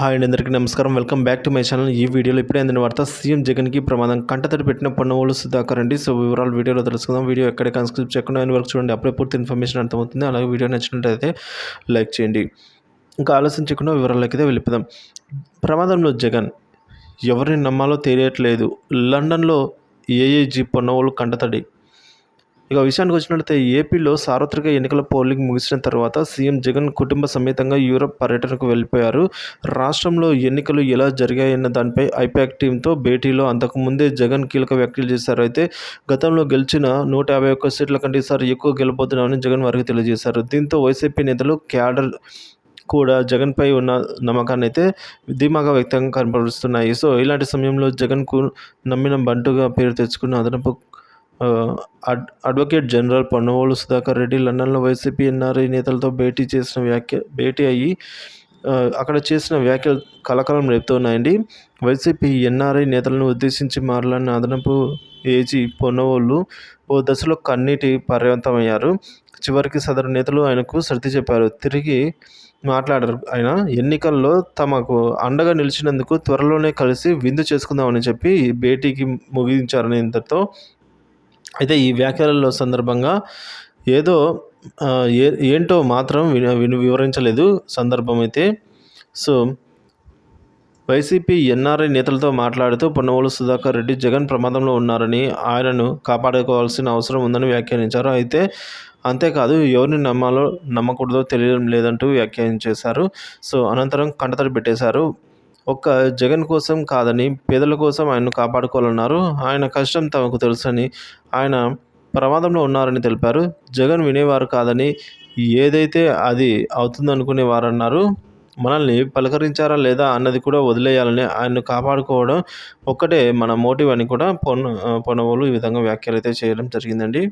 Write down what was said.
Hi అండి, అందరికీ నమస్కారం. Welcome back to my channel. ఈ వీడియోలో ఇప్పుడే అందిన వార్త, సీఎం జగన్కి ప్రమాదం, కంటతడి పెట్టిన పొన్నవోలు సుధాకర్ అండి. సో వివరాలు వీడియోలో తెలుసుకుందాం. వీడియో ఎక్కడ స్కిప్ చేయకుండా ఆయన వరకు చూడండి, అప్పుడే పూర్తి ఇన్ఫర్మేషన్ అర్థమవుతుంది. అలాగే వీడియో నచ్చినట్లయితే లైక్ చేయండి. ఇంకా ఆలస్యం చేయకుండా వివరాలకి అయితే వెళ్ళిపోదాం. ప్రమాదంలో జగన్, ఎవరిని నమ్మాలో తెలియట్లేదు. లండన్లో ఏఐజీ పొన్నవోలు కంటతడి. ఇక విషయానికి వచ్చినట్లయితే, ఏపీలో సార్వత్రిక ఎన్నికల పోలింగ్ ముగిసిన తర్వాత సీఎం జగన్ కుటుంబ సమేతంగా యూరప్ పర్యటనకు వెళ్ళిపోయారు. రాష్ట్రంలో ఎన్నికలు ఎలా జరిగాయన్న దానిపై ఐపాక్ టీంతో భేటీలో అంతకుముందే జగన్ కీలక వ్యాఖ్యలు చేశారు. అయితే గతంలో గెలిచిన 151 సీట్ల కంటే ఈసారి ఎక్కువ గెలబోతున్నామని జగన్ వారికి తెలియజేశారు. దీంతో వైసీపీ నేతలు, క్యాడర్ కూడా జగన్పై ఉన్న నమ్మకాన్ని అయితే ధీమాగా వ్యక్తంగా కనపరుస్తున్నాయి. సో ఇలాంటి సమయంలో జగన్కు నమ్మిన బంటుగా పేరు తెచ్చుకున్న అదనపు అడ్వకేట్ జనరల్ పొన్నవోలు సుధాకర్ రెడ్డి లండన్లో వైసీపీ ఎన్ఆర్ఐ నేతలతో భేటీ అయ్యి అక్కడ చేసిన వ్యాఖ్యలు కలకలం రేపుతున్నాయండి. వైసీపీ ఎన్ఆర్ఐ నేతలను ఉద్దేశించి మాట్లాడిన అదనపు ఏజీ పొన్నవోలు ఓ దశలో కన్నీటి పర్యంతమయ్యారు. చివరికి సదరు నేతలు ఆయనకు సర్ది చెప్పారు. తిరిగి మాట్లాడారు. ఆయన ఎన్నికల్లో తమకు అండగా నిలిచినందుకు త్వరలోనే కలిసి విందు చేసుకుందామని చెప్పి భేటీకి ముగించారని ఇంతతో. అయితే ఈ వ్యాఖ్యలలో సందర్భంగా ఏదో ఏంటో మాత్రం వివరించలేదు సందర్భం అయితే. సో వైసీపీ ఎన్ఆర్ఐ నేతలతో మాట్లాడుతూ పొన్నవోలు సుధాకర్ రెడ్డి జగన్ ప్రమాదంలో ఉన్నారని, ఆయనను కాపాడుకోవాల్సిన అవసరం ఉందని వ్యాఖ్యానించారు. అయితే అంతేకాదు, ఎవరిని నమ్మాలో నమ్మకూడదో తెలియడం లేదంటూ వ్యాఖ్యానించేశారు. సో అనంతరం కంటతడి పెట్టేశారు. ఒక్క జగన్ కోసం కాదని పేదల కోసం ఆయన్ను కాపాడుకోవాలన్నారు. ఆయన కష్టం తమకు తెలుసని, ఆయన ప్రమాదంలో ఉన్నారని తెలిపారు. జగన్ వినేవారు కాదని, ఏదైతే అది అవుతుందనుకునేవారన్నారు. మనల్ని పలకరించారా లేదా అన్నది కూడా వదిలేయాలని, ఆయన్ను కాపాడుకోవడం ఒక్కటే మన మోటివ్ అని కూడా పొన్నవోలు ఈ విధంగా వ్యాఖ్యలు అయితే చేయడం జరిగిందండి.